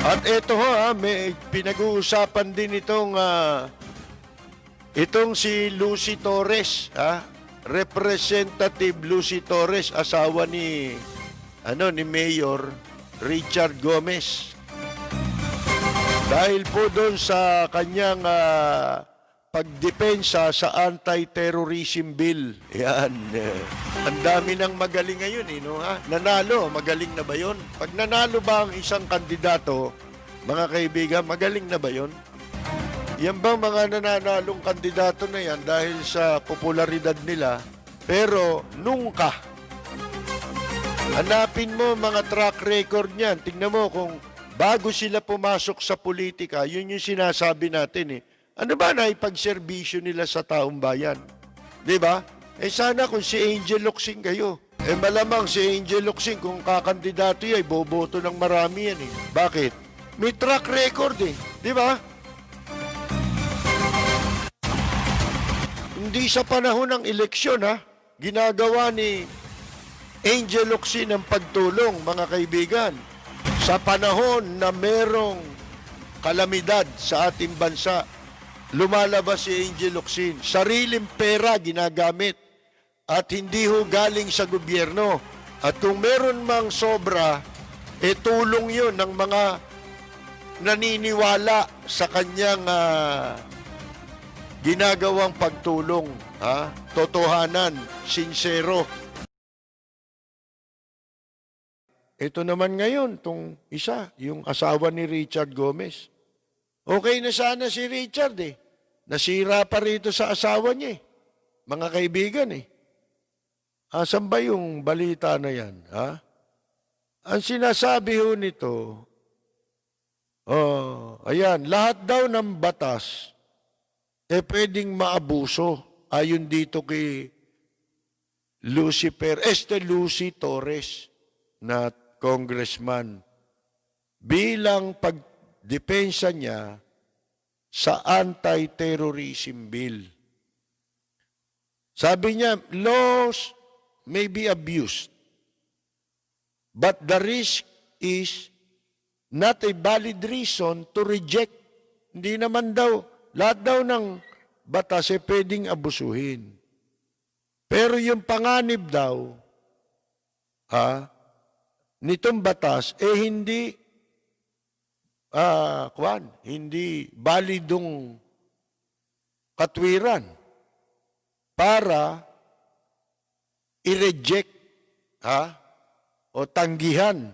At eto ho, may pinag-uusapan din itong si Lucy Torres, Representative Lucy Torres, asawa ni Mayor Richard Gomez. Dahil po doon sa kanyang pagdepensa sa anti-terrorism bill. Yan. Ang dami ng magaling ngayon, Nanalo, magaling na ba yun? Pag nanalo ba ang isang kandidato, mga kaibigan, magaling na ba yun? Yan bang mga nananalong kandidato na yan dahil sa popularidad nila, pero nungka. Hanapin mo mga track record niyan. Tingnan mo kung bago sila pumasok sa politika, yun yung sinasabi natin Ano ba na ipagserbisyo nila sa taong bayan? Di ba? Sana kung si Angel Locsin kayo. Malamang si Angel Locsin kung kakandidato ay boboto ng marami yan Bakit? May track record Di ba? Hindi sa panahon ng eleksyon ginagawa ni Angel Locsin ang pagtulong, mga kaibigan. Sa panahon na merong kalamidad sa ating bansa, lumalabas si Angel Locsin. Sariling pera ginagamit at hindi ho galing sa gobyerno. At kung meron mang sobra, tulong yun ng mga naniniwala sa kanyang ginagawang pagtulong. Totohanan, sincero. Ito naman ngayon, tong isa, yung asawa ni Richard Gomez. Okay na sana si Richard Nasira pa rito sa asawa niya Mga kaibigan Asan ba yung balita na yan? Ang sinasabi ho nito, ayan, lahat daw ng batas pwedeng maabuso ayon dito kay Lucy Torres na congressman bilang pagdepensa niya sa anti-terrorism bill. Sabi niya, laws may be abused, but the risk is not a valid reason to reject. Hindi naman daw, lahat daw ng batas pwedeng abusuhin. Pero yung panganib daw, nitong batas, hindi balidong katwiran para i-reject o tanggihan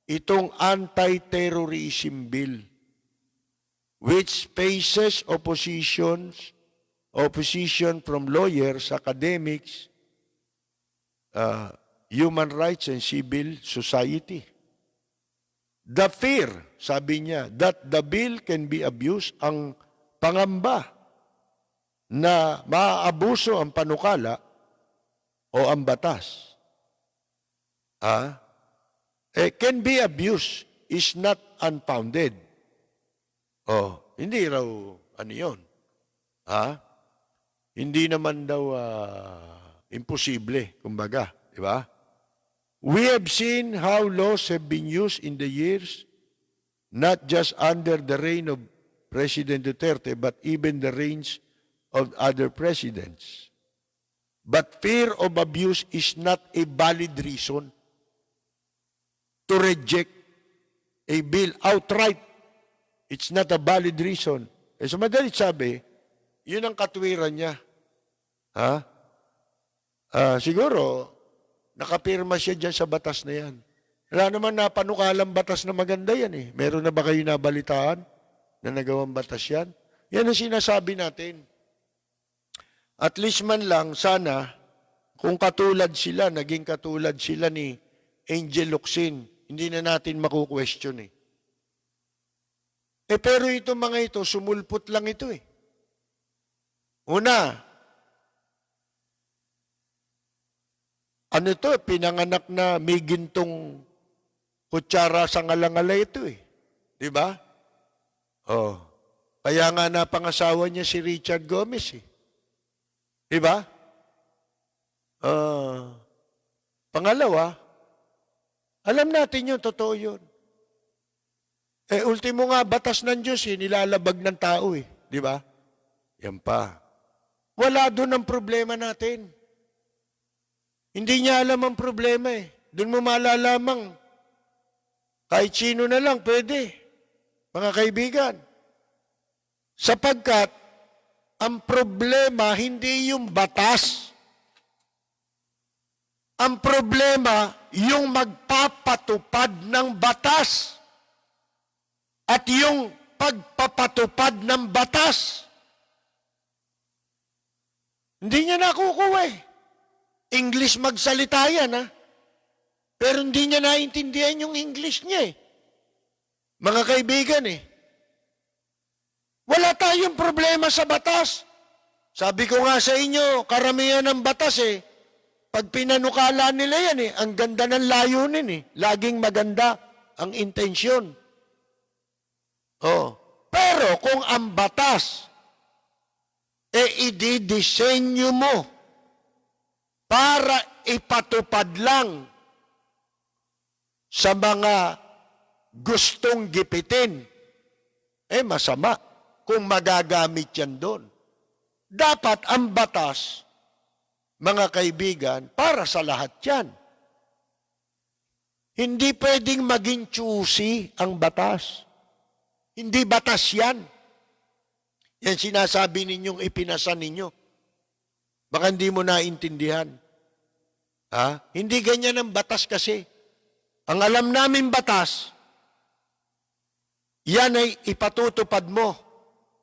itong anti-terrorism bill which faces opposition from lawyers, academics, human rights and civil society. The fear, sabi niya, that the bill can be abused, ang pangamba na maaabuso ang panukala o ang batas, can be abused is not unfounded. Hindi raw, yun? Hindi naman daw imposible, kumbaga, di ba? We have seen how laws have been used in the years, not just under the reign of President Duterte, but even the reigns of other presidents. But fear of abuse is not a valid reason to reject a bill outright. It's not a valid reason. So madalit sabi, yun ang katwiran niya. Siguro, nakapirma siya dyan sa batas na yan. Wala naman napanukalang batas na maganda yan Meron na ba kayo nabalitaan na nagawang batas yan? Yan ang sinasabi natin. At least man lang, sana, kung naging katulad sila ni Angel Locsin, hindi na natin maku-question pero itong mga ito, sumulpot lang ito Una, pinanganak na may gintong kutsara sa ngalangala ito Di ba? Kaya nga napangasawa niya si Richard Gomez Di ba? Pangalawa, alam natin yun, totoo yun. Ultimo nga, batas ng Diyos, nilalabag ng tao eh. Di ba? Yan pa. Wala doon ang problema natin. Hindi niya alam ang problema eh. Doon mo malalamang kahit sino na lang pwede, mga kaibigan. Sapagkat ang problema hindi yung batas. Ang problema yung magpapatupad ng batas. At yung pagpapatupad ng batas. Hindi niya nakukuha eh. English magsalita yan ha. Pero hindi niya naintindihan yung English niya eh. Mga kaibigan eh. Wala tayong problema sa batas. Sabi ko nga sa inyo, karamihan ng batas eh, pag pinanukala nila yan eh, ang ganda ng layunin eh. Laging maganda ang intensyon. Oh. Pero kung ang batas ididisenyo mo para ipatupad lang sa mga gustong gipitin, masama kung magagamit yan doon. Dapat ang batas, mga kaibigan, para sa lahat yan. Hindi pwedeng maging choosy ang batas. Hindi batas yan. Yan sinasabi ninyong ipinasa ninyo. Baka hindi mo naintindihan. Hindi ganyan ang batas kasi. Ang alam namin batas, yan ay ipatutupad mo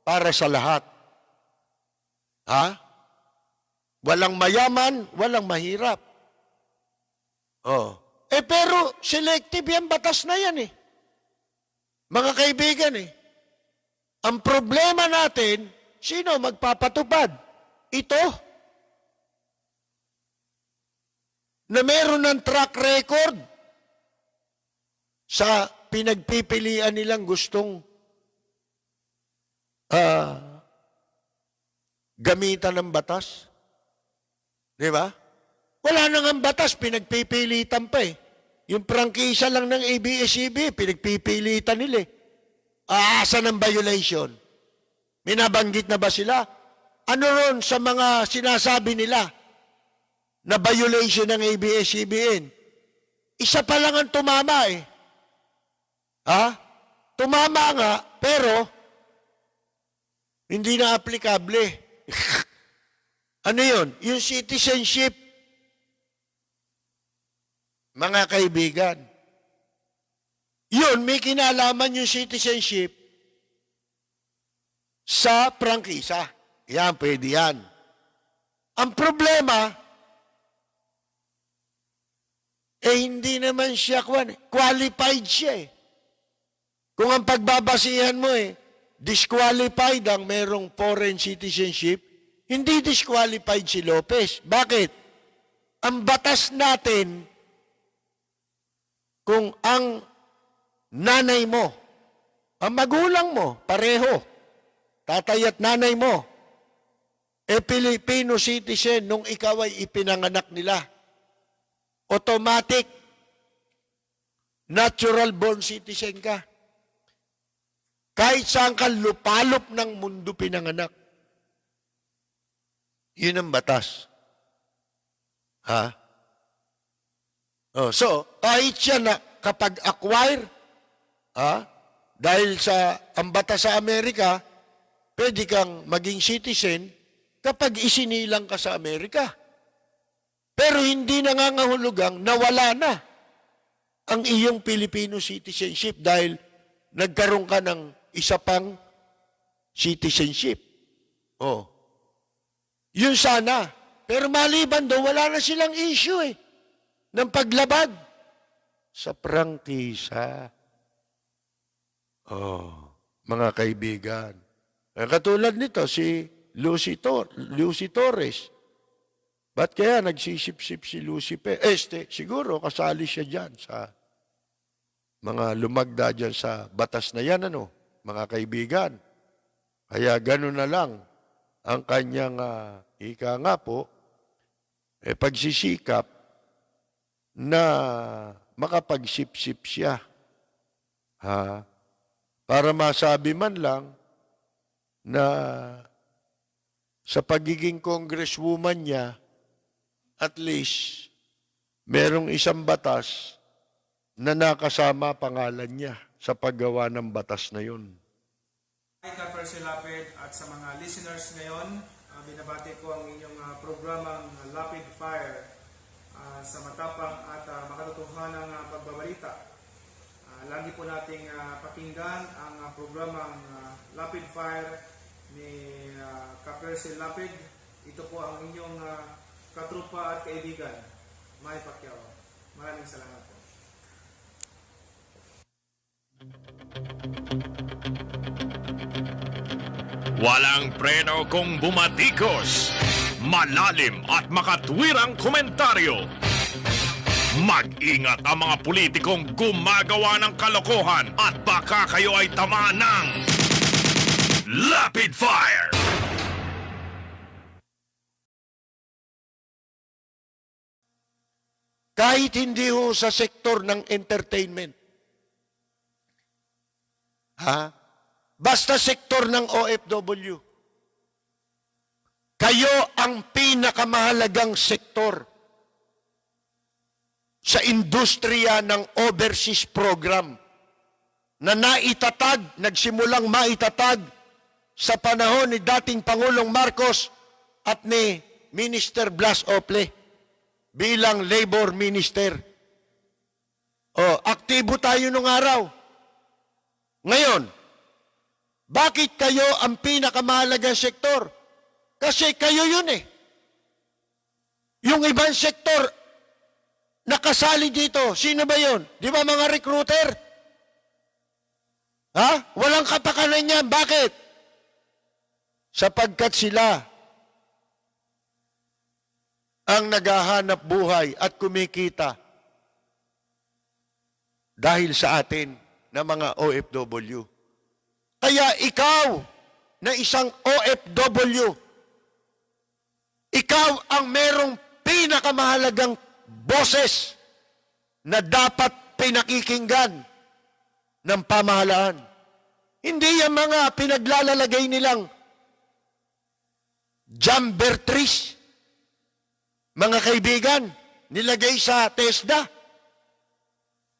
para sa lahat. Walang mayaman, walang mahirap. Pero selective yan batas na yan eh. Mga kaibigan eh. Ang problema natin, sino magpapatupad? Ito. Na meron ng track record sa pinagpipilian nilang gustong gamitan ng batas. Di ba? Wala nang ang batas, pinagpipilitan pa eh. Yung prangkisa lang ng ABS-CBN, pinagpipilitan nila eh. Aasa ng violation? Minabanggit na ba sila? Ano ron sa mga sinasabi nila na violation ng ABS-CBN? Isa pa lang ang tumama eh. Tumama nga, pero hindi na aplikable. Ano yun? Yung citizenship. Mga kaibigan, yun, may kinalaman yung citizenship sa prangkisa. Yan, pwede yan. Ang problema, hindi naman siya qualified siya eh. Kung ang pagbabasihan mo disqualified ang merong foreign citizenship, hindi disqualified si Lopez. Bakit? Ang batas natin, kung ang nanay mo, ang magulang mo, pareho, tatay at nanay mo, Filipino citizen nung ikaw ay ipinanganak nila, automatic, natural born citizen ka. Kahit saan ka lupalop ng mundo pinanganak. Yun ang batas. So, kahit siya na kapag acquire, dahil sa ang batas sa Amerika, pwede kang maging citizen kapag isinilang ka sa Amerika. Pero hindi nangangahulugang nawala na ang iyong Filipino citizenship dahil nagkaroon ka ng isa pang citizenship. Yun sana. Pero maliban doon, wala na silang issue ng paglabag sa prangkisa. Mga kaibigan. Katulad nito, si Lucy Torres. Ba't kaya nagsisip-sip si Lucy siguro kasali siya dyan sa mga lumagda dyan sa batas na yan, mga kaibigan. Kaya gano'n na lang ang kanyang ika nga po, pagsisikap na makapagsip-sip siya para masabi man lang na sa pagiging congresswoman niya, at least merong isang batas na nakasama pangalan niya sa paggawa ng batas na yun. Hi, Ka-Percy Lapid at sa mga listeners ngayon, binabati ko ang inyong programang Lapid Fire sa matapang at makatotohanang pagbabalita. Lagi po nating pakinggan ang programang Lapid Fire ni Ka-Percy Lapid. Ito po ang inyong katrupa at kaibigan, Manny Pacquiao. Maraming salamat po. Walang preno kung bumatikos, malalim at makatwirang komentaryo. Mag-ingat ang mga politikong gumagawa ng kalokohan at baka kayo ay tamaan ng Lapid Fire! Kahit hindi ho sa sektor ng entertainment. Basta sektor ng OFW. Kayo ang pinakamahalagang sektor sa industriya ng overseas program na nagsimulang maitatag sa panahon ni dating Pangulong Marcos at ni Minister Blas Ople bilang Labor Minister. Aktibo tayo nung araw. Ngayon, bakit kayo ang pinakamahalagang sektor? Kasi kayo yun eh. Yung ibang sektor, nakasali dito. Sino ba yun? Di ba mga recruiter? Walang kapakanan yan. Bakit? Sapagkat sila ang naghahanap buhay at kumikita dahil sa atin na mga OFW. Kaya ikaw na isang OFW, ikaw ang merong pinakamahalagang boses na dapat pinakikinggan ng pamahalaan. Hindi yung mga pinaglalalagay nilang jumper trees, mga kaibigan, nilagay sa TESDA.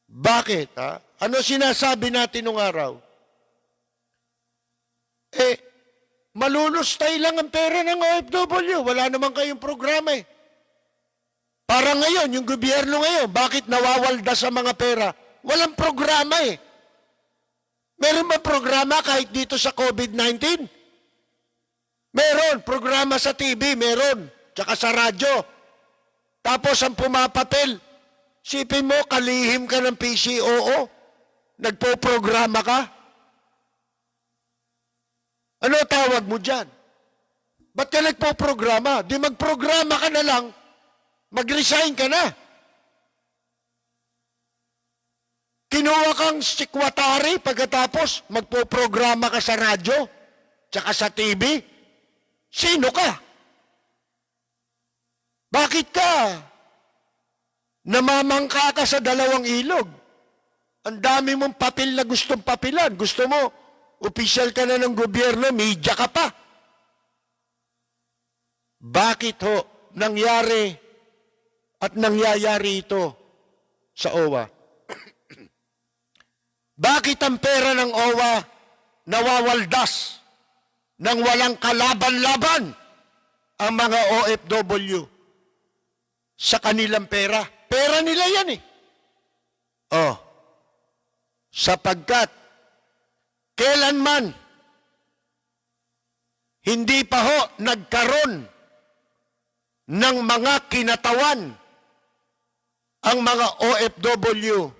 Bakit? Ano sinasabi natin nung araw? Malulustay lang ang pera ng OFW. Wala naman kayong programa eh. Para ngayon, yung gobyerno ngayon, bakit nawawalda sa mga pera? Walang programa eh. Meron ba programa kahit dito sa COVID-19? Meron. Programa sa TV, meron. Tsaka sa radyo. Tapos ang pumapapel, sipin mo, kalihim ka ng PCOO. Nagpo-programa ka. Ano tawag mo dyan? Ba't ka nagpo-programa? Di magprograma ka na lang, mag-resign ka na. Kinuha kang sikwatari pagkatapos magpo-programa ka sa radyo, tsaka sa TV. Sino ka? Bakit ka? Namamangka ka sa dalawang ilog. Ang dami mong papel na gustong papilan. Gusto mo, opisyal ka na ng gobyerno, media ka pa. Bakit ho nangyari at nangyayari ito sa OWA? Bakit ang pera ng OWA nawawaldas nang walang kalaban-laban ang mga OFW sa kanilang pera? Pera nila yan eh. Sapagkat kailanman hindi pa ho nagkaroon ng mga kinatawan ang mga OFW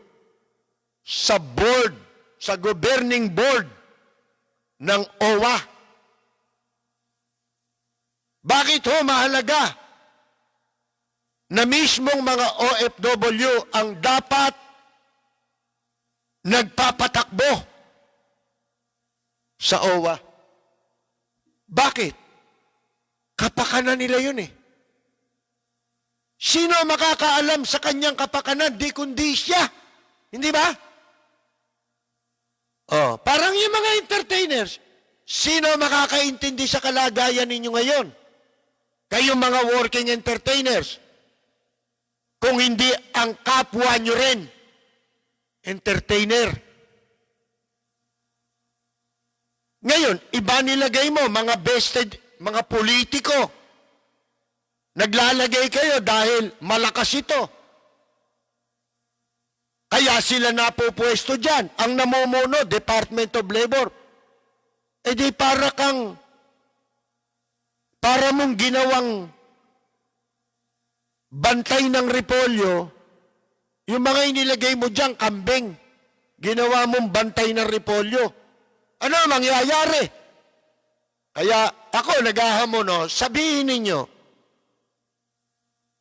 sa board, sa governing board ng OWA. Bakit ho mahalaga na mismong mga OFW ang dapat nagpapatakbo sa OWA? Bakit? Kapakanan nila yun eh. Sino makakaalam sa kanyang kapakanan, di kundi siya? Hindi ba? Parang yung mga entertainers. Sino makakaintindi sa kalagayan ninyo ngayon? Kayong mga working entertainers. Kung hindi ang kapwa nyo rin, entertainer. Ngayon, iba nilagay mo, mga vested, mga politiko. Naglalagay kayo dahil malakas ito. Kaya sila napupwesto dyan. Ang namumuno, Department of Labor. E di para mong ginawang bantay ng repolyo, yung mga inilagay mo dyan, kambing, ginawa mong bantay ng repolyo. Ano mangyayari? Kaya ako naghahamon, sabihin ninyo,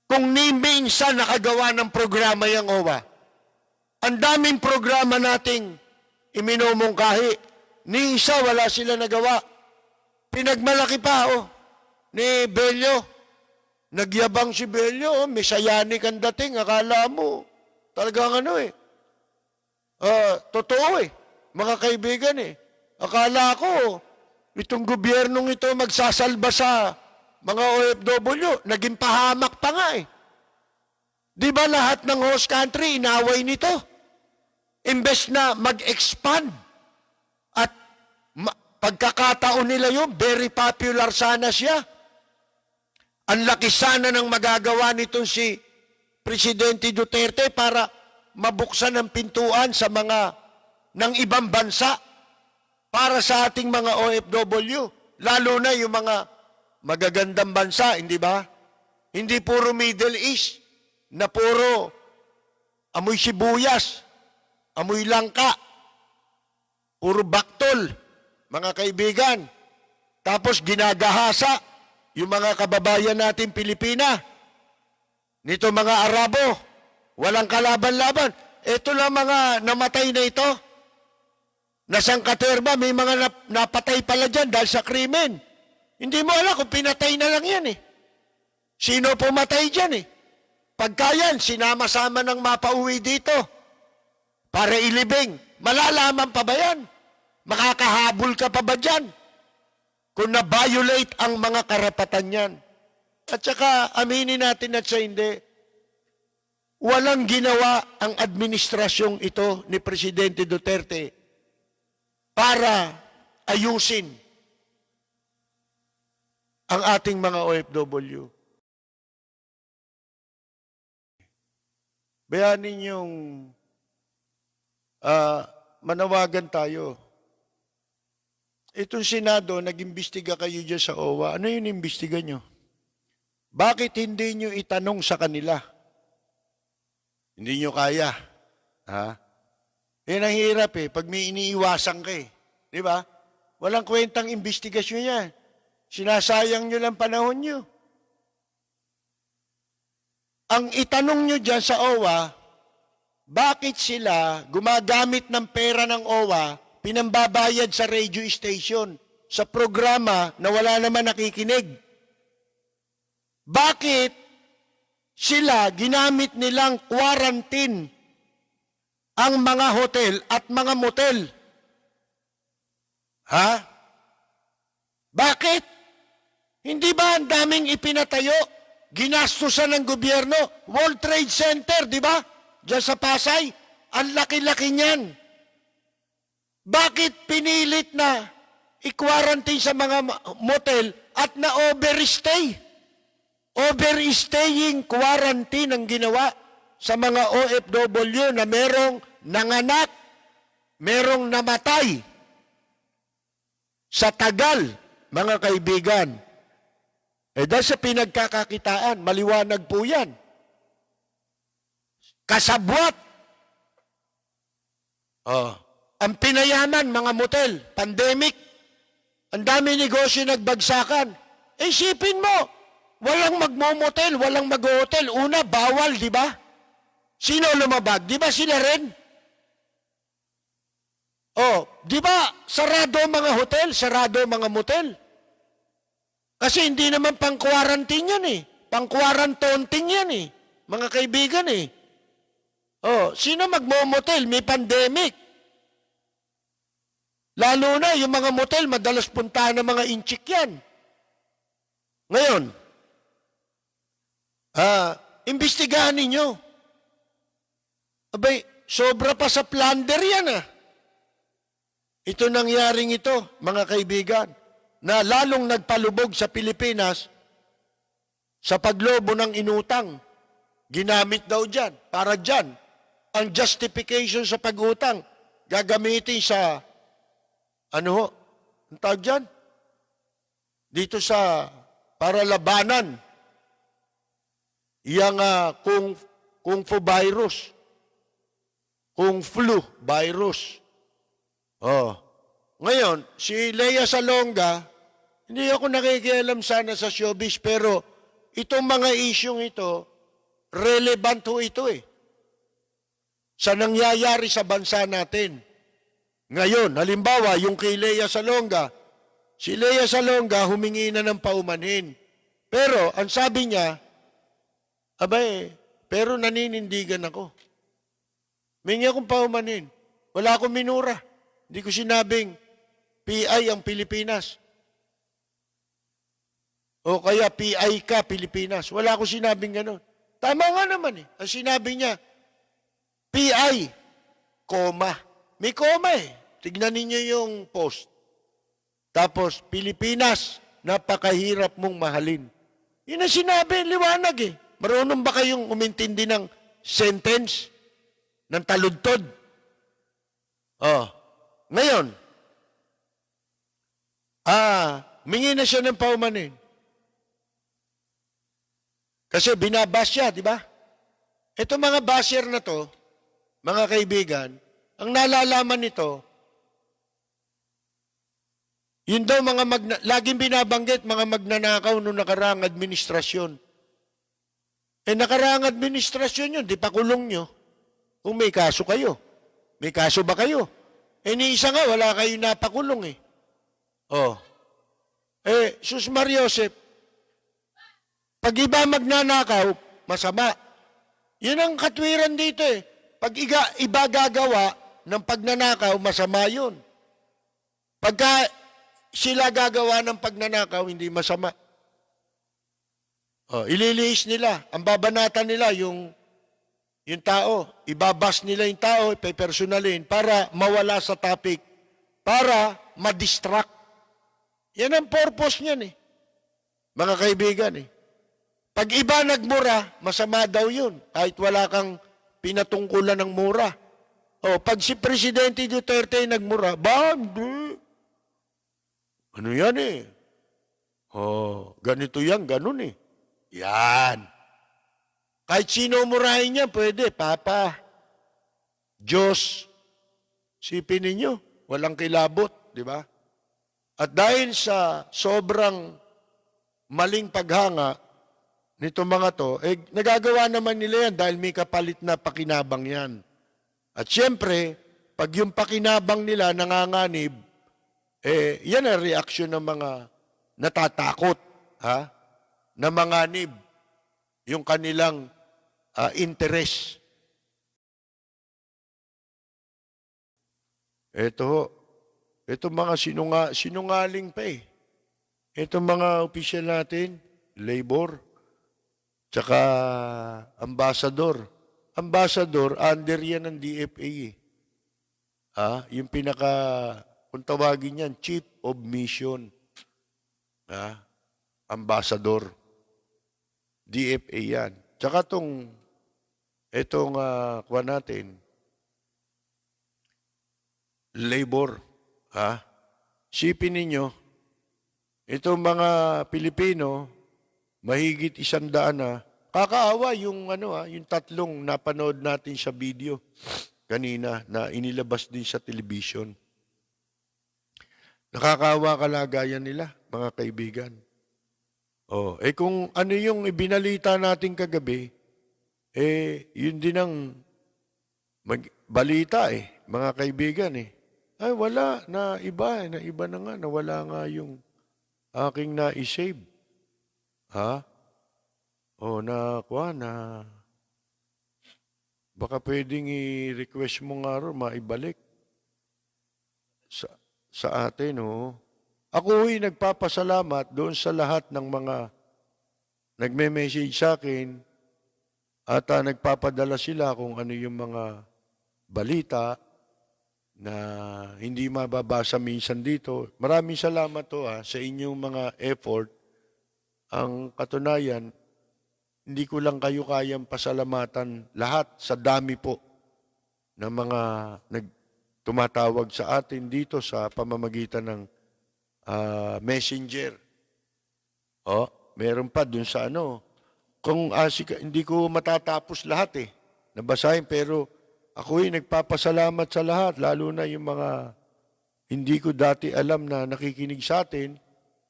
kung ni minsan nakagawa ng programa yung OWA, ang daming programa nating iminumungkahi, ni isa wala sila nagawa. Pinagmalaki pa, ni Bello. Nagyabang si Bello, Messianic ang dating, akala mo. Talagang totoo mga kaibigan Akala ko, itong gobyernong ito magsasalba sa mga OFW, naging pahamak pa nga Di ba lahat ng host country inaway nito? Imbes na mag-expand at pagkakataon nila yun, very popular sana siya. Ang laki sana ng magagawa nitong si Presidente Duterte para mabuksan ang pintuan sa mga ng ibang bansa para sa ating mga OFW, lalo na yung mga magagandang bansa, hindi ba? Hindi puro Middle East, na puro amoy sibuyas, amoy langka, puro baktol, mga kaibigan. Tapos ginagahasa yung mga kababayan natin Pilipina. Nito mga Arabo, walang kalaban-laban. Ito lang mga namatay na ito. Nasang Katerba, may mga napatay pala dyan dahil sa krimen. Hindi mo alam kung pinatay na lang yan Sino pumatay dyan Pagka yan, sinama-sama ng mapauwi dito para ilibing. Malalaman pa ba yan? Makakahabol ka pa ba dyan? Kung na-violate ang mga karapatan yan. At saka, aminin natin at sa hindi, walang ginawa ang administrasyong ito ni Presidente Duterte para ayusin ang ating mga OFW. Bayanin yung manawagan tayo. Itong Senado, nag-imbestiga kayo dyan sa OWA. Ano yung imbestiga nyo? Bakit hindi nyo itanong sa kanila? Hindi nyo kaya. Yan ang hirap pag may iniiwasan ka Di ba? Walang kwentang imbestigasyon yan. Sinasayang nyo lang panahon nyo. Ang itanong nyo dyan sa OWA, bakit sila gumagamit ng pera ng OWA, pinambabayad sa radio station, sa programa na wala naman nakikinig? Bakit sila ginamit nilang quarantine ang mga hotel at mga motel? Bakit? Hindi ba ang daming ipinatayo? Ginastusan ng gobyerno? World Trade Center, di ba? Diyan sa Pasay. Ang laki-laki niyan. Bakit pinilit na i-quarantine sa mga motel at na-overstay? Overstaying quarantine ang ginawa sa mga OFW na merong nanganak, merong namatay. Sa tagal, mga kaibigan, dahil sa pinagkakakitaan, maliwanag po yan. Kasabwat. Ang pinayaman, mga motel, pandemic, ang dami negosyo nagbagsakan. Isipin mo, walang magmo-motel, walang mag-hotel. Una, bawal, di ba? Sino lumabag? Di ba sila rin? Di ba sarado mga hotel, sarado mga motel? Kasi hindi naman pang-quarantine yan Pang-quarantonting yan mga kaibigan sino magmo-motel? May pandemic. Lalo na yung mga motel, madalas puntahan ng mga inchik yan. Ngayon, imbestigahan ninyo. Abay, sobra pa sa plunder yan Ito nangyaring ito, mga kaibigan, na lalong nagpalubog sa Pilipinas sa paglobo ng inutang. Ginamit daw dyan, para dyan. Ang justification sa pag-utang, gagamitin sa, ang tawag dyan? Dito sa, para labanan, yung kung fu virus, kung flu virus. Ngayon, si Lea Salonga, hindi ako nakikialam sana sa showbiz, pero itong mga isyong ito, relevant ho ito sa nangyayari sa bansa natin. Ngayon, halimbawa, yung kay Lea Salonga, si Lea Salonga humingi na ng paumanhin. Pero, ang sabi niya, pero naninindigan ako. Humingi akong paumanhin. Wala akong minura. Hindi ko sinabing PI ang Pilipinas. O kaya PI ka, Pilipinas. Wala akong sinabing gano'n. Tama nga naman Ang sinabi niya, PI, comma. May comma Tignan ninyo yung post. Tapos, Pilipinas, napakahirap mong mahalin. Yun ang sinabi, liwanag Marunong ba kayong umintindi ng sentence? Ng taludtod? Ngayon, mingi na siya ng paumanin. Kasi binabas siya, di ba? Ito mga basher na to, mga kaibigan, ang nalalaman nito, yun daw laging binabanggit mga magnanakaw noong nakaraang administrasyon. Nakaraang administrasyon yun, di pa kulong nyo. Kung may kaso kayo. May kaso ba kayo? Ni isa nga, wala kayo napakulong Sus Mariosep, pag iba magnanakaw, masama. Yun ang katwiran dito Pag iba gagawa ng pagnanakaw, masama yun. Pagka sila gagawa ng pagnanakaw, hindi masama. Ililiis nila, ang babanatan nila yung tao, ibabas nila yung tao, ipepersonalin para mawala sa topic, para ma-distract. Yan ang purpose niyan mga kaibigan Pag iba nagmura, masama daw yun, kahit wala kang pinatungkulan ng mura. Pag si Presidente Duterte nagmura, hindi. Ano yan ganito yan, ganun Yan. Kahit sino murahin niya, pwede. Papa, Diyos, sipin ninyo, walang kilabot, di ba? At dahil sa sobrang maling paghanga nito mga to, nagagawa naman nila yan dahil may kapalit na pakinabang yan. At siyempre, pag yung pakinabang nila nanganganib, yan ang reaksyon ng mga natatakot, na manganib yung kanilang interest. Ito mga sinungaling pa Ito mga opisyal natin, labor, tsaka ambassador. Ambassador, under yan ng DFA yung kung tawagin yan, Chief of Mission. Ambassador. DFA yan. Tsaka itong kuha natin, labor. Sipin ninyo, itong mga Pilipino, mahigit 100 na, kakaawa yung yung tatlong napanood natin sa video kanina na inilabas din sa television. Nakakaawa kalagayan nila, mga kaibigan. Kung ano yung ibinalita natin kagabi, yun din ang balita mga kaibigan Ay, wala, na iba na nga, nawala nga yung aking na-save. Baka pwedeng i-request mo nga ro, maibalik. sa atin, oh. Ako ho'y nagpapasalamat doon sa lahat ng mga nagme-message sa akin at nagpapadala sila kung ano yung mga balita na hindi mababasa minsan dito. Maraming salamat to sa inyong mga effort. Ang katunayan, hindi ko lang kayo kayang pasalamatan lahat sa dami po ng mga tumatawag sa atin dito sa pamamagitan ng messenger. Meron pa dun sa ano. Kung hindi ko matatapos lahat nabasahin, pero ako'y nagpapasalamat sa lahat, lalo na yung mga hindi ko dati alam na nakikinig sa atin,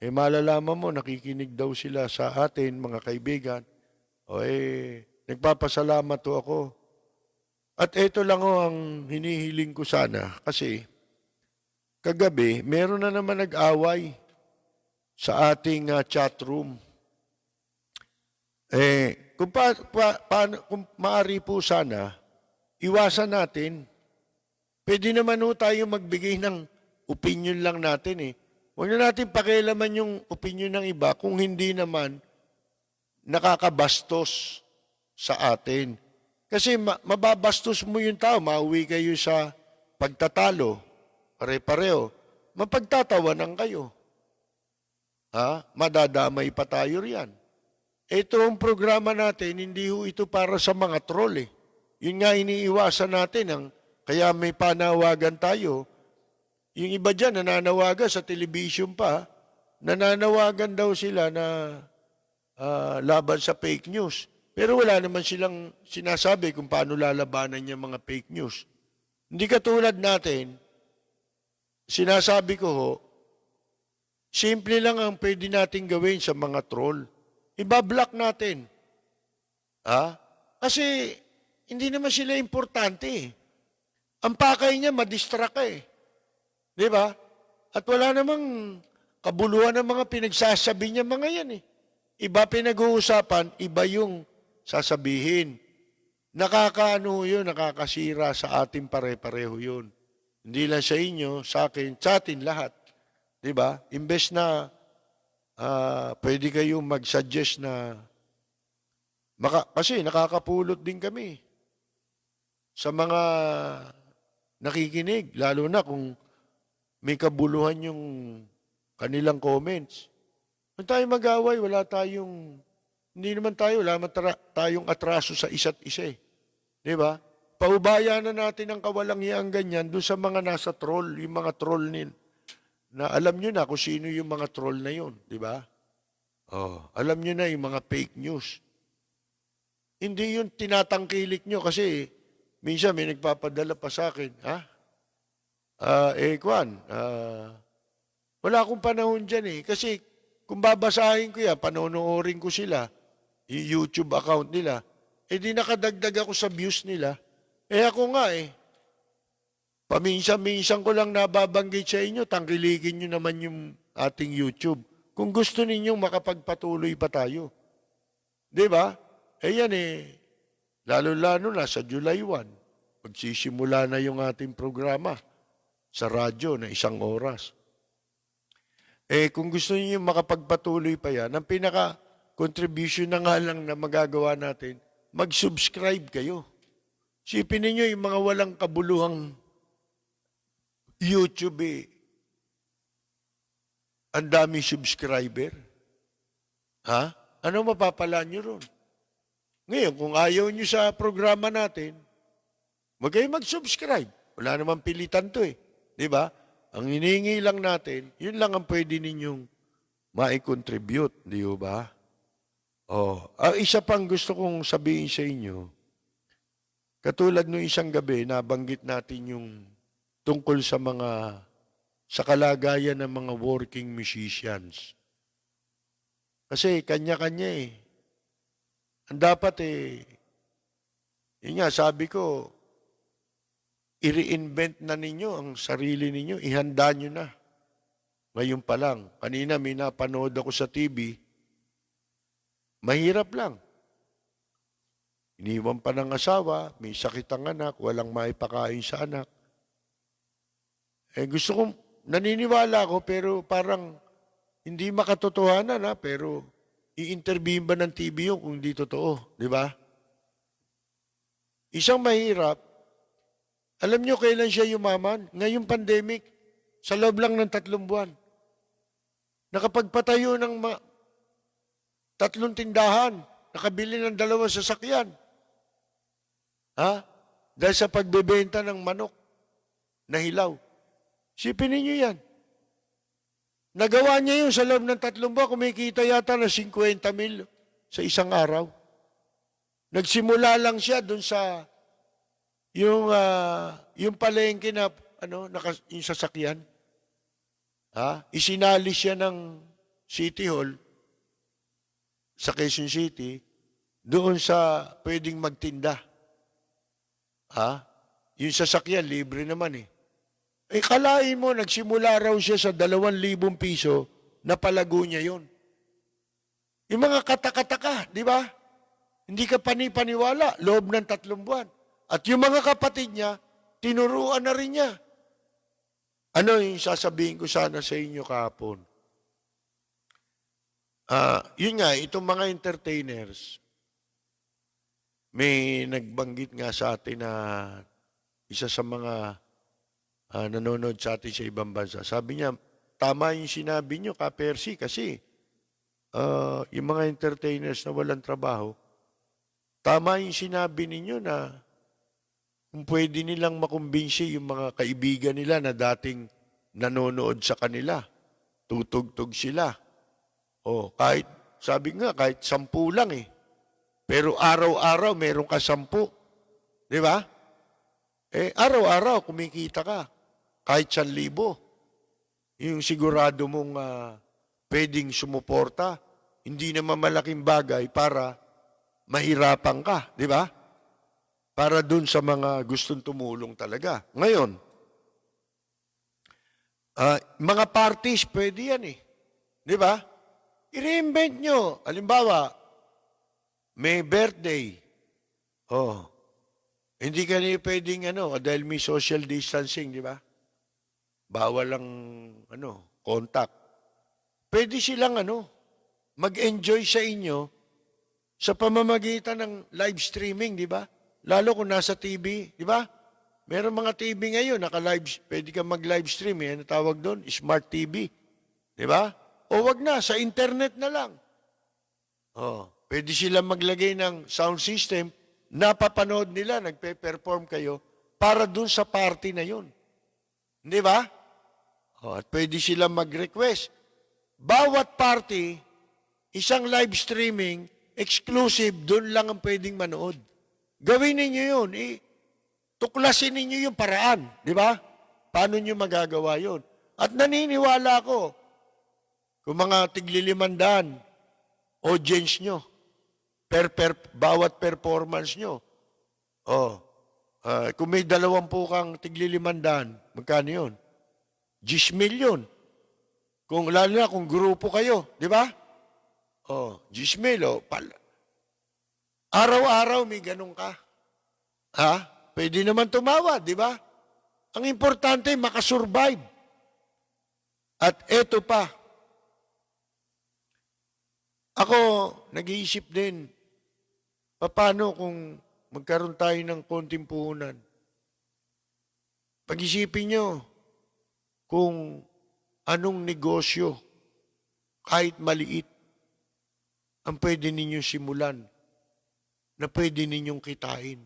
malalaman mo, nakikinig daw sila sa atin, mga kaibigan. Nagpapasalamat to ako. At ito lang ang hinihiling ko sana, kasi kagabi, meron na naman nag-away sa ating chat room. Kung maaari po sana, iwasan natin. Pwede naman tayo magbigay ng opinion lang natin Huwag na natin pakialaman yung opinion ng iba kung hindi naman nakakabastos sa atin. Kasi mababastos mo yung tao, mauwi kayo sa pagtatalo, pare-pareho, mapagtatawanan kayo. Madadamay pa tayo riyan. Ito ang programa natin, hindi ito para sa mga troll Yun nga iniiwasan natin, kaya may panawagan tayo. Yung iba dyan, nananawagan sa television pa, nananawagan daw sila na laban sa fake news. Pero wala naman silang sinasabi kung paano lalabanan yung mga fake news. Hindi katulad natin, sinasabi ko simple lang ang pwede natin gawin sa mga troll. Ibablock natin. Kasi hindi naman sila importante Ang pakay niya, madistract ka Di ba? At wala namang kabuluhan ng mga pinagsasabi niya mga yan Iba pinag-uusapan, iba yung sasabihin. Nakakaano yun, nakakasira sa ating pare-pareho yun. Hindi lang sa inyo, sa akin, sa atin lahat. Di ba? Imbes na pwede kayong mag-suggest na kasi nakakapulot din kami sa mga nakikinig, lalo na kung may kabuluhan yung kanilang comments. Kung tayo mag-away, hindi naman tayo, wala naman tayong atraso sa isa't isa Di ba? Paubaya na natin ang kawalangyang ganyan doon sa mga nasa troll, yung mga troll na alam nyo na kung sino yung mga troll na yun. Di ba? Alam nyo na yung mga fake news. Hindi yun tinatangkilik nyo kasi minsan may nagpapadala pa sa akin, wala akong panahon dyan Kasi kung babasahin ko yan, panonoorin ko sila, yung YouTube account nila, di nakadagdag ako sa views nila. Ako nga paminsan-minsan ko lang nababanggit sa inyo, tangkilikin nyo naman yung ating YouTube. Kung gusto ninyong makapagpatuloy pa tayo. Di ba? Yan lalo-lalo na sa July 1, magsisimula na yung ating programa sa radyo na 1 oras. Kung gusto niyo makapagpatuloy pa yan, ang pinaka-contribution na nga lang na magagawa natin, mag-subscribe kayo. Sipin ninyo yung mga walang kabuluhang YouTube ang dami subscriber. Ano mapapala nyo ron? Ngayon, kung ayaw nyo sa programa natin, wag kayo mag-subscribe. Wala namang pilitan to Di ba? Ang hinihingi lang natin, yun lang ang pwede ninyong ma-contribute. Di ba? Isa pang gusto kong sabihin sa inyo, katulad nung isang gabi, nabanggit natin yung tungkol sa kalagayan ng mga working musicians. Kasi kanya-kanya Ang dapat yun nga, sabi ko, i-reinvent na ninyo ang sarili ninyo, ihanda nyo na. Ngayon pa lang, kanina may napanood ako sa TV, mahirap lang. Iniwan pa ng asawa, may sakit ang anak, walang maipakain sa anak. naniniwala ako, pero parang hindi makatotohanan, pero i-interviewin ba ng TV yun kung hindi totoo, di ba? Isang mahirap, alam nyo kailan siya yumaman? Ngayong pandemic, sa loob lang ng 3 buwan. Nakapagpatayo ng 3 tindahan, nakabili ng 2 sasakyan. Dahil sa pagbebenta ng manok na hilaw. Sipin ninyo yan. Nagawa niya yun sa loob ng 3 buwan, kumikita yata na 50,000 sa isang araw. Nagsimula lang siya dun sa yung palengke na yung sasakyan. Isinali siya ng City Hall sa Quezon City doon sa pwedeng magtinda. Yung sasakyan, libre naman eh. Kalain mo, nagsimula raw siya sa 2,000 piso, napalago niya yun. Yung mga katakataka, di ba? Hindi ka paniwala, loob ng 3 buwan. At yung mga kapatid niya, tinuruan na rin niya. Ano yung sasabihin ko sana sa inyo kahapon? Yun nga, itong mga entertainers, may nagbanggit nga sa atin na isa sa mga nanonood sa atin sa ibang bansa. Sabi niya, tama yung sinabi niyo, Ka-Percy, kasi yung mga entertainers na walang trabaho, tama yung sinabi ninyo na kung pwede nilang makumbinsi yung mga kaibigan nila na dating nanonood sa kanila, tutugtog sila. Kahit, sabi nga, kahit 10 lang eh. Pero araw-araw, meron ka 10. Di ba? Araw-araw, kumikita ka. Kahit 1,000. Yung sigurado mong pwedeng sumuporta, hindi naman malaking bagay para mahirapan ka. Di ba? Para dun sa mga gustong tumulong talaga. Ngayon, mga parties, pwede yan eh. Di ba? I-reinvent nyo. Halimbawa, may birthday. Hindi ka niyo pwedeng dahil may social distancing, di ba? Bawal ang contact. Pwede silang mag-enjoy sa inyo sa pamamagitan ng live streaming, di ba? Lalo kung nasa TV, di ba? Meron mga TV ngayon, naka-live, pwede ka mag-live stream, ano tawag doon? Smart TV. Di ba? O wag na, sa internet na lang. Pwede silang maglagay ng sound system, napapanood nila, nagpe-perform kayo, para doon sa party na yun. Di ba? At pwede silang mag-request. Bawat party, isang live streaming, exclusive, doon lang ang pwedeng manood. Gawin ninyo yun. Tuklasin ninyo yung paraan. Di ba? Paano nyo magagawa yun? At naniniwala ko, kung mga tigli-500 audience nyo, bawat performance nyo, kung may 20 kang tigli-500, magkano yun? 10 million. Lalo na kung grupo kayo, di ba? 10 million, araw-araw may ganun ka. Pwede naman tumawa, di ba? Ang importante, makasurvive. At eto pa. Ako, nag-iisip din, paano kung magkaroon tayo ng konting puhunan? Pag-isipin nyo kung anong negosyo, kahit maliit, ang pwede ninyong simulan na pwede ninyong kitain.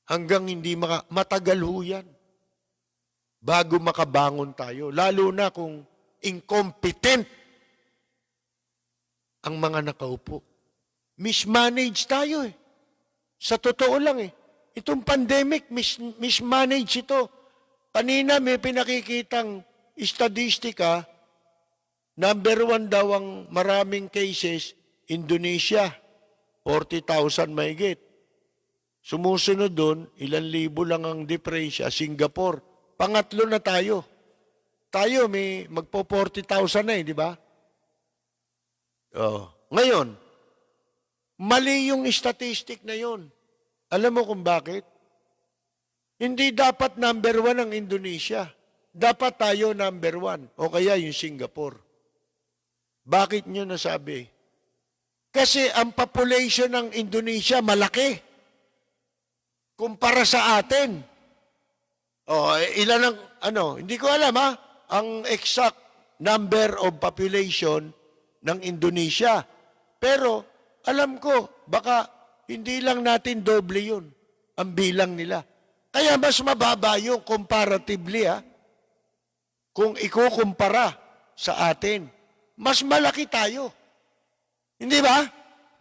Hanggang hindi matagal ho yan. Bago makabangon tayo. Lalo na kung incompetent ang mga nakaupo. Mismanage tayo eh. Sa totoo lang eh. Itong pandemic, mismanage ito. Kanina may pinakikitang statistika, number 1 daw ang maraming cases, Indonesia. 40,000 mahigit. Sumusunod doon, 1,000 lang ang diferensya, Singapore. Pangatlo na tayo. Tayo may magpo 40,000 na di ba? Ngayon, mali yung statistic na yon. Alam mo kung bakit? Hindi dapat number 1 ang Indonesia. dapat tayo number 1 o kaya yung Singapore. Bakit nyo nasabi? Kasi ang population ng Indonesia malaki kumpara sa atin. Ilan ang, hindi ko alam ang exact number of population ng Indonesia. Pero alam ko, baka hindi lang natin doble yun ang bilang nila. Kaya mas mababa yung comparatively, kung ikukumpara sa atin. Mas malaki tayo. Hindi ba?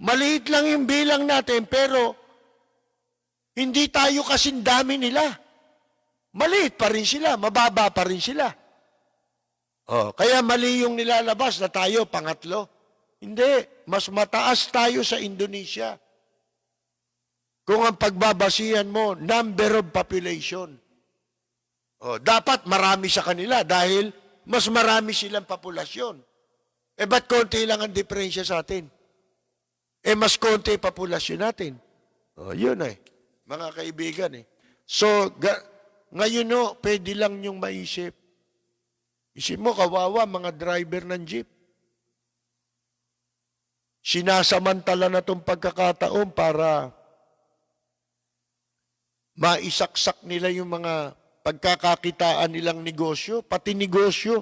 Maliit lang yung bilang natin, pero hindi tayo kasing dami nila. Maliit pa rin sila, mababa pa rin sila. Kaya mali yung nilalabas na tayo pangatlo. Hindi, mas mataas tayo sa Indonesia. Kung ang pagbabasihan mo, number of population. Dapat marami sa kanila dahil mas marami silang populasyon. Ba't konti lang ang diferensya sa atin? Mas konti populasyon natin. Yun mga kaibigan So, ngayon pwede lang yung maisip. Isip mo, kawawa, mga driver ng jeep. Sinasamantala na itong pagkakataon para maisaksak nila yung mga pagkakakitaan nilang negosyo, pati negosyo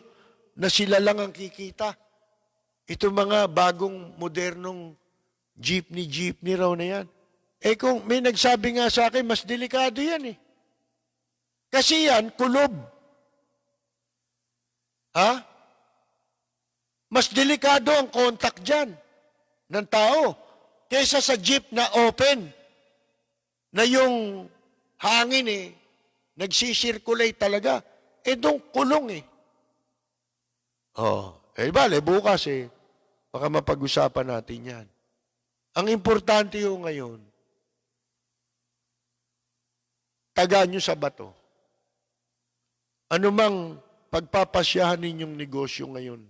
na sila lang ang kikita. Ito mga bagong modernong jeepney raw na yan. Kung may nagsabi nga sa akin, mas delikado yan Kasi yan, kulob. Mas delikado ang contact dyan ng tao kaysa sa jeep na open, na yung hangin nagsisirculate talaga. Doon kulong bale, bukas baka mapag-usapan natin yan. Ang importante yung ngayon, taga nyo sa bato. Ano mang pagpapasyahan ninyong negosyo ngayon,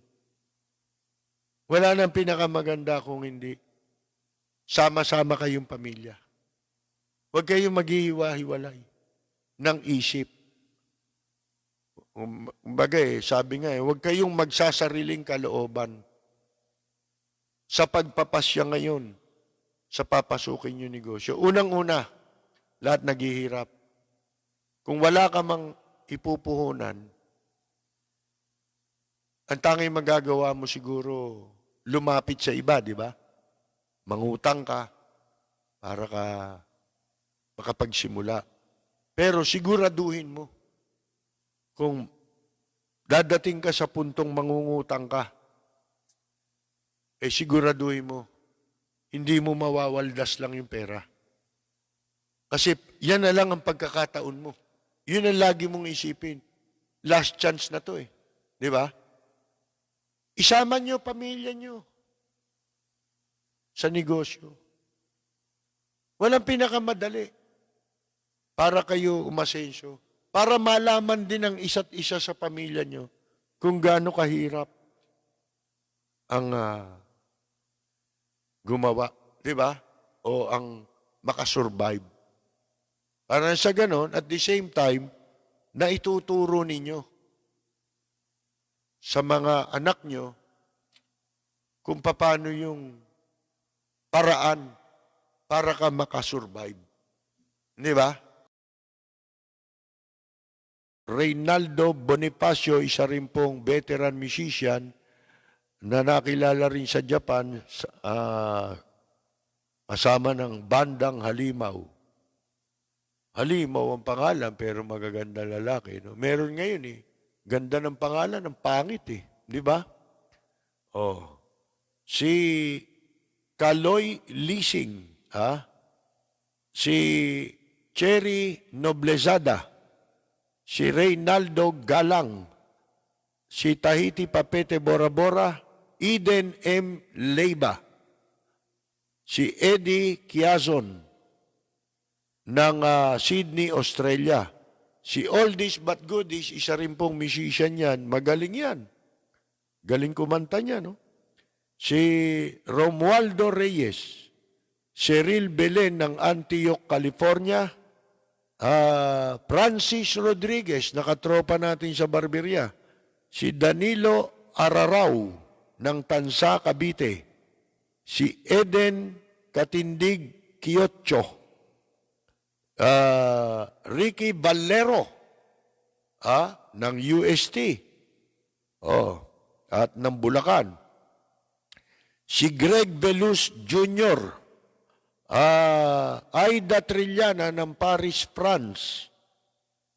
wala nang pinakamaganda kung hindi sama-sama kayong pamilya. Huwag kayong maghihiwa-hiwalay ng isip. Kumbaga sabi nga huwag kayong magsasariling kalooban sa pagpapasya ngayon sa papasukin yung negosyo. Unang-una, lahat naghihirap. Kung wala ka mang ipupuhunan, ang tanging magagawa mo siguro lumapit sa iba, di ba? Mangutang ka para ka makapagsimula. Pero siguraduhin mo, kung dadating ka sa puntong mangungutang ka, siguraduhin mo, hindi mo mawawaldas lang yung pera. Kasi yan na lang ang pagkakataon mo. Yun ang lagi mong isipin. Last chance na to Di ba? Isama nyo pamilya nyo sa negosyo. Walang pinakamadali para kayo umasenso. Para malaman din ng isa't isa sa pamilya nyo kung gaano kahirap ang gumawa, di ba? O ang makasurvive. Para sa ganon, at the same time, na ituturo ninyo sa mga anak nyo kung paano yung paraan para ka makasurvive. Di ba? Reynaldo Bonifacio, isa rin pong veteran musician na nakilala rin sa Japan kasama ng bandang Halimaw. Halimaw ang pangalan pero magaganda lalaki. No? Meron ngayon ganda ng pangalan, ng pangit Di ba? Si Kaloy Lising, si Cherry Noblezada, si Reynaldo Galang, si Tahiti Papete Bora Bora, Eden M. Leiba, si Eddie Kiazon ng Sydney, Australia. Si Oldies But Goodies, isa rin pong musician yan. Magaling yan. Galing kumanta niya, no? Si Romualdo Reyes, Cheryl Belen ng Antioch, California, Francis Rodriguez, nakatropa natin sa Barberia. Si Danilo Ararao ng Tansa, Cavite. Si Eden Katindig Kiotcho. Ricky Valero ng UST. At ng Bulacan. Si Greg Belus Jr., Aida Trillana ng Paris, France.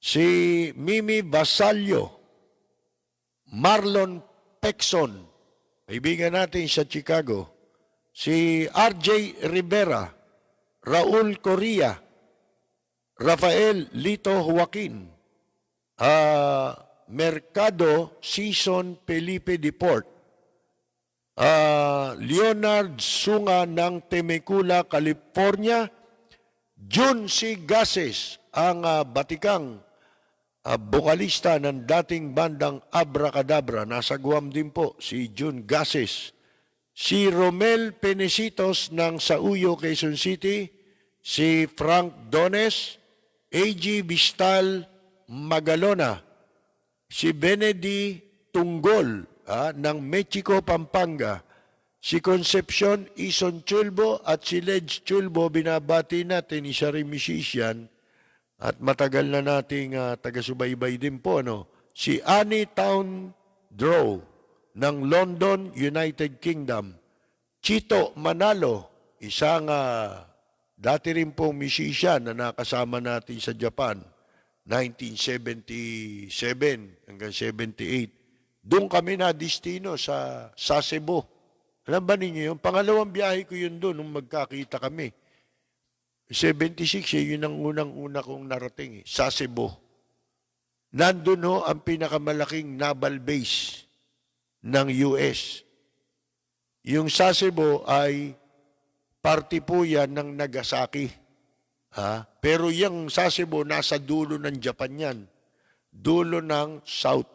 Si Mimi Basalio, Marlon Pexon, kaibigan natin sa Chicago. Si RJ Rivera, Raul Correa, Rafael Lito Joaquin, Mercado Season Felipe Deport, Leonard Sunga ng Temecula, California. Jun C. Gases, ang batikang bokalista ng dating bandang Abracadabra. Nasa Guam din po si Jun Gases. Si Romel Penecitos ng Sauyo, Quezon City. Si Frank Dones, A.G. Bistal Magalona. Si Benedy Tunggol ng Mexico, Pampanga. Si Concepcion Ison Chulbo at si Ledge Chulbo, binabati natin, isa rin musician at matagal na nating taga-subaybay din po. Si Annie Town Drow ng London, United Kingdom. Chito Manalo, isang dati rin pong musician na nakasama natin sa Japan, 1977 hanggang 78. Doon kami na destino sa Cebu. Alam ba ninyo yun? Pangalawang biyahe ko yun doon nung magkakita kami. 76, yun ang unang-una kong narating, sa Cebu. Nandun ho ang pinakamalaking naval base ng US. Yung sa Cebu ay party po yan ng Nagasaki. Pero yung sa Cebu, nasa dulo ng Japan yan. Dulo ng South.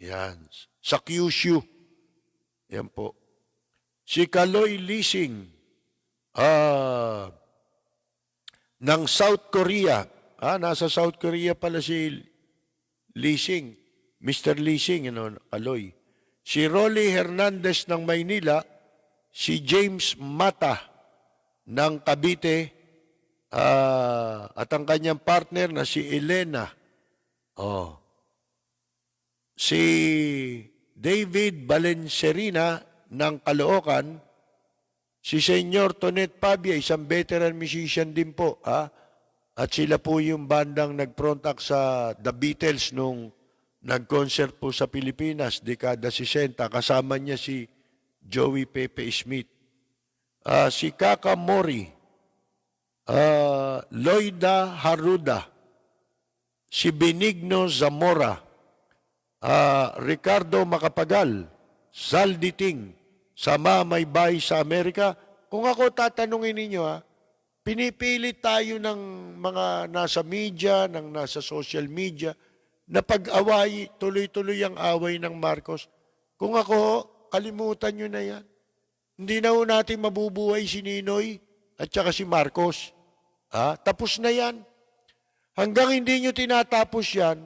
Yan. Sa Kyushu. Yan po. Si Kaloy Leasing ng South Korea. Nasa South Korea pala si Leasing. Mr. Leasing, Kaloy. Si Rolly Hernandez ng Maynila. Si James Mata ng Cavite. At ang kanyang partner na si Elena. Si David Valencerina ng Caloocan, si Senyor Tonet Pabia, isang veteran musician din po. At sila po yung bandang nag-frontak sa The Beatles nung nag-concert po sa Pilipinas, dekada 60. Kasama niya si Joey Pepe Smith. Si Kaka Mori, Loida Haruda, si Benigno Zamora, Ricardo Macapagal, Salditing, sama may bahay sa Amerika. Kung ako tatanungin ninyo, pinipilit tayo ng mga nasa media, ng nasa social media, na pag-away, tuloy-tuloy ang away ng Marcos. Kung ako, kalimutan nyo na yan. Hindi na ho natin mabubuhay si Ninoy at saka si Marcos. Tapos na yan. Hanggang hindi nyo tinatapos yan,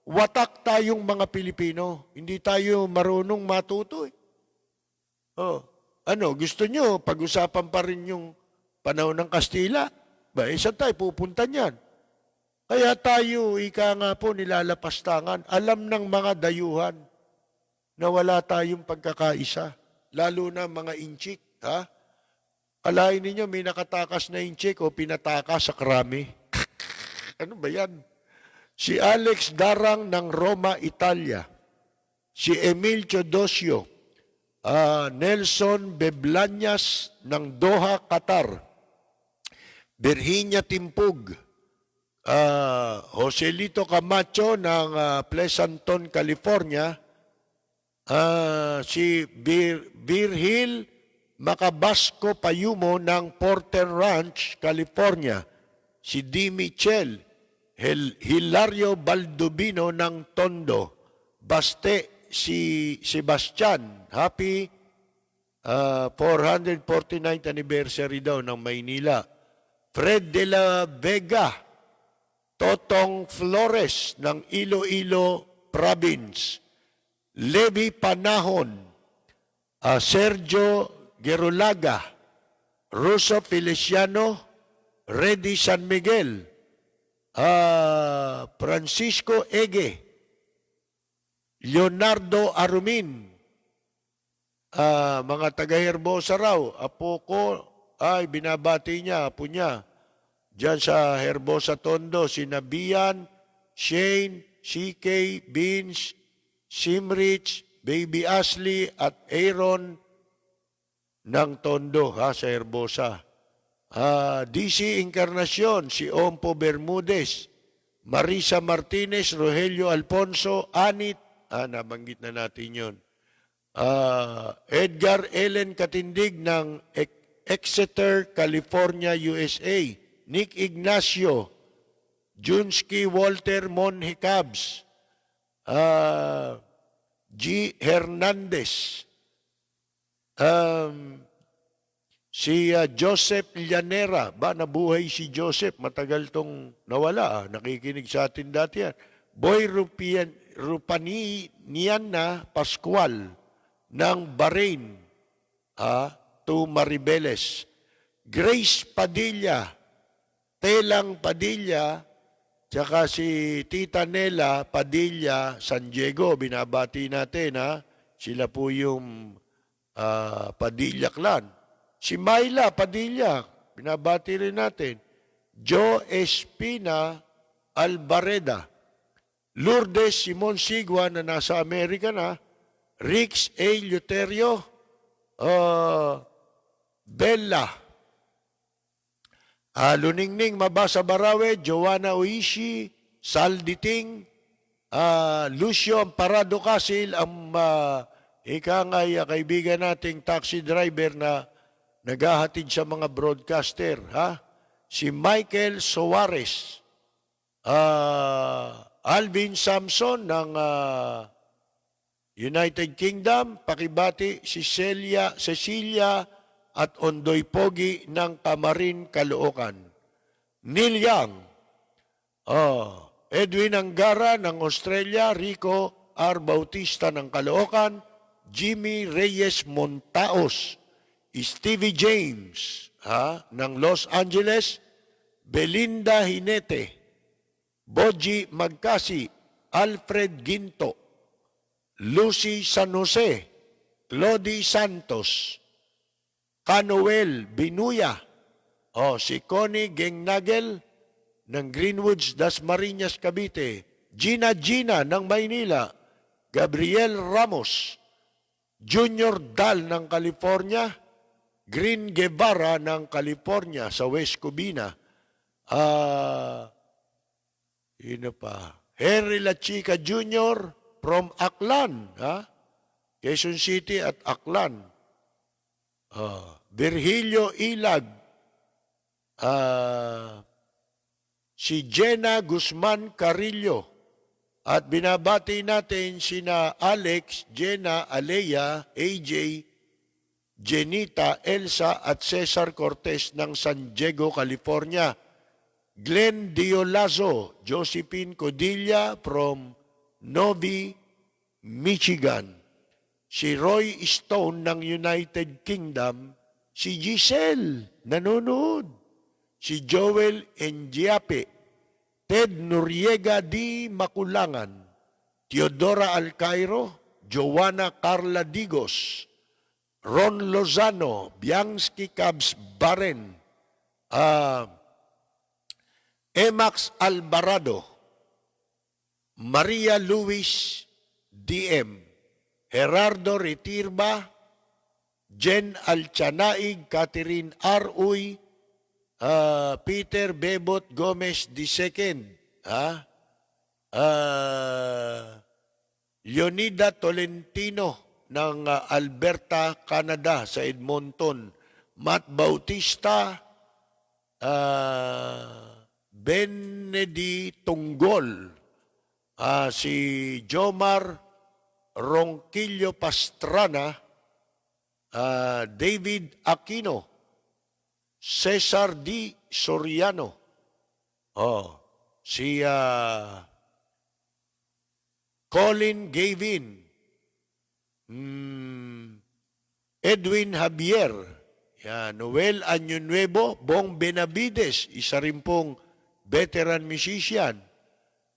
watak tayong mga Pilipino. Hindi tayo marunong matuto. Gusto nyo, pag-usapan pa rin yung panahon ng Kastila? Saan tayo pupunta niyan? Kaya tayo, ika nga po, nilalapastangan. Alam ng mga dayuhan na wala tayong pagkakaisa. Lalo na mga inchik. Kalain ninyo, may nakatakas na inchik o pinatakas sa krami. Ano ba yan? Si Alex Darang ng Roma, Italia. Si Emil Chodosio. Nelson Beblañas ng Doha, Qatar. Virginia Timpug. Joselito Camacho ng Pleasanton, California. Si Virgil Macabasco Payumo ng Porter Ranch, California. Si D. Michel. Hilario Baldubino ng Tondo. Baste, si Sebastian. Happy 449th anniversary daw ng Maynila. Fred de la Vega Totong Flores ng Iloilo Province, Levi Panahon, Sergio Gerulaga, Russo Feliciano, Reddy San Miguel, Francisco Ege, Leonardo Arumin, mga taga-Herbosa raw, apo ko, ay binabati niya, apo niya, diyan sa Herbosa Tondo, sina Bian, Shane, CK, Beans, Simrich, Baby Ashley, at Aaron ng Tondo, sa Herbosa. DC Encarnacion, si Ompo Bermudez, Marisa Martinez, Rogelio Alfonso, Anit, nabanggit na natin yun. Edgar Ellen Katindig ng Exeter, California, USA. Nick Ignacio, Junski Walter Monhecabs, G. Hernandez, si Joseph Llanera. Nabuhay si Joseph, matagal tong nawala. Nakikinig sa atin dati yan. Boy Rupaniana Pascual ng Bahrain, to Maribeles. Grace Padilla, Telang Padilla, tsaka si Tita Nela Padilla, San Diego, binabati natin, Sila po yung Padilla clan. Si Myla Padilla, binabati rin natin. Joe Espina Albareda. Lourdes Simon Sigua na nasa Amerika na. Rix A. Luterio. Bella. Luningning Mabasa Barawe, Joanna Oishi, Salditing, Lucio Amparado Casil, ang ikangay kaibigan nating taxi driver na naghahatid sa mga broadcaster. Si Michael Soares, Alvin Samson ng United Kingdom, pakibati si Cecilia at Ondoy Pogi ng Camarin, Caloocan. Neil Young, Edwin Angara ng Australia, Rico R. Bautista ng Caloocan, Jimmy Reyes Montaos, Stevie James ng Los Angeles, Belinda Hinete, Boji Magkasi, Alfred Ginto, Lucy San Jose, Lodi Santos, Canoel Binuya, si Connie Gengnagel ng Greenwoods, Dasmariñas, Cavite, Gina ng Maynila, Gabriel Ramos, Junior Dal ng California, Green Guevara ng California sa West Covina, Henry La Chica Jr. from Aklan, Quezon City at Aklan. Virgilio Ilag, si Jenna Guzman Carillo, at binabati natin sina Alex, Jenna, Alea, AJ, Jenita, Elsa at Cesar Cortez ng San Diego, California. Glenn Diolazo, Josephine Codilla from Novi, Michigan. Si Roy Stone ng United Kingdom, si Giselle, nanonood. Si Joel Engiape, Ted Noriega di Makulangan, Teodora Alcairo, Joanna Carla Digos, Ron Lozano, Bianski Cabs Baren, Emax Alvarado, Maria Luis DM, Gerardo Retirba, Jen Alchanaig, Catherine R. Uy, Peter Bebot Gomez II, Leonida Tolentino ng Alberta, Canada sa Edmonton, Matt Bautista, Benedi Tunggol, si Jomar Ronquillo Pastrana, David Aquino, Cesar D. Soriano, si Colin Gavin, Edwin Javier, yan, Noel Año Nuevo, Bong Benavides, isa rin pong veteran musician,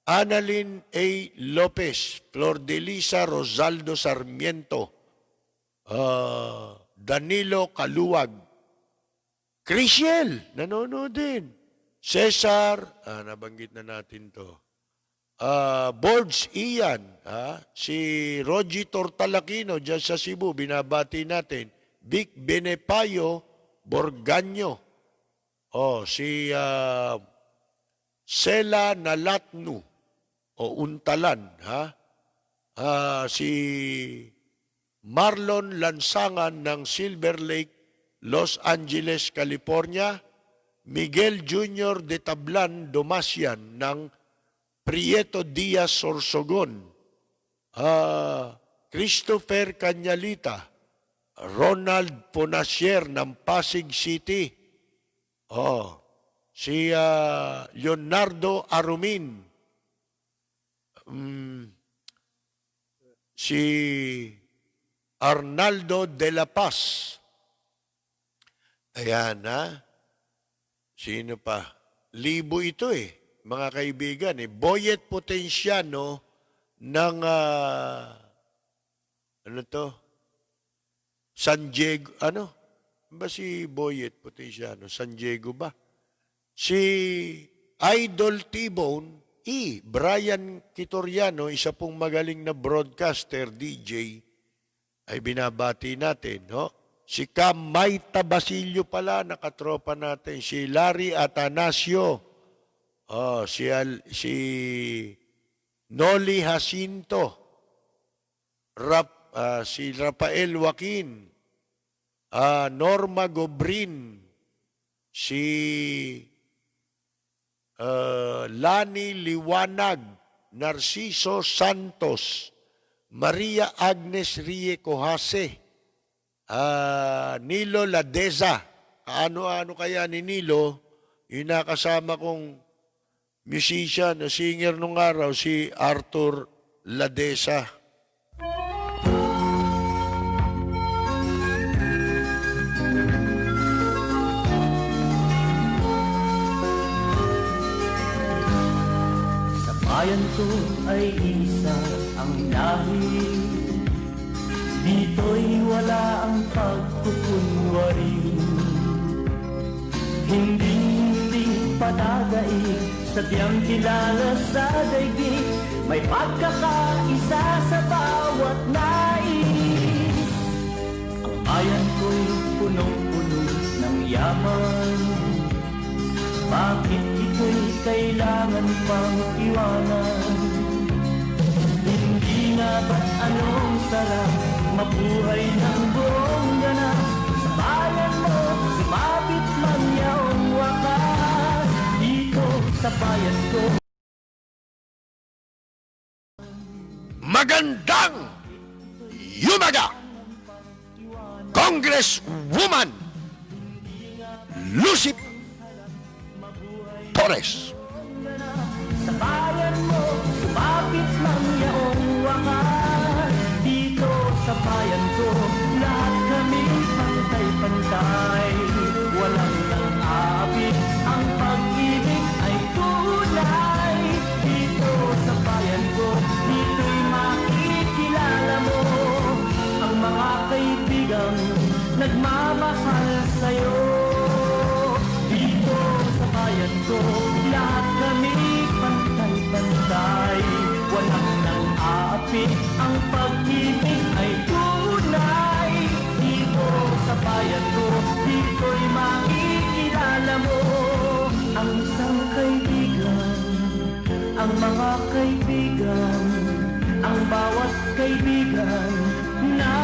Annalyn A. Lopez, Flor de Lisa Rosaldo Sarmiento, Danilo Kaluwag, Crisiel, nanonood din, Cesar, nabanggit na natin to, Boards Ian, si Rogie Tortalakino dyan sa Cebu, binabati natin, Vic Benepayo Borganyo, si Sela Nalatnu, Untalan, si Marlon Lansangan ng Silver Lake, Los Angeles, California, Miguel Jr. de Tablan Domasian ng Prieto Diaz Sorsogon, Christopher Cañalita, Ronald Ponasier ng Pasig City, si Leonardo Arumin, si Arnaldo de la Paz, ayan sino pa? Libo ito mga kaibigan Boyet Potenciano ng San Diego, ba si Boyet Potenciano? San Diego ba? Si Idol T-Bone, Brian Quitoriano, isa pong magaling na broadcaster, DJ, ay binabati natin, Si Cam Maita Basilio pala, nakatropa natin. Si Larry Atanasio, si Noli Jacinto, si Rafael Joaquin, Norma Gobrin, si Lani Liwanag, Narciso Santos, Maria Agnes Rie Cojase, Nilo Ladeza. Ano kaya ni Nilo, yung nakasama kong musician o singer nung araw, si Arthur Ladeza. Bayan ko ay isa ang lahi, dito'y wala ang pagkukunwari. Hindi patagaig, sadyang kilala sa daigdig, may pagkakaisa sa bawat nais. Ang bayan ko'y punong-puno ng yaman, bakit ito'y kailangan pang iwanan? Hindi nga ba't anong sarap mabuhay ng buong ganap? Sa bayan mo, sumapit lang yaong wakas. Dito sa bayan ko. Magandang yumaga, Congresswoman Lucy Torres. Sa bayan mo, sumapit lang yaong wakas. Dito sa bayan ko, lahat kami pantay-pantay. Walang nang-aabit, ang pag-ibig ay tunay. Dito sa bayan ko, dito'y makikilala mo ang mga kaibigang nagmamahal sa'yo. Dito sa bayan ko, lahat kami pantay-pantay. Walang nang-aapit, ang pag-ibig ay tunay. Dito sa bayan ko, dito'y makikilala mo ang isang kaibigan, ang mga kaibigan, ang bawat kaibigan na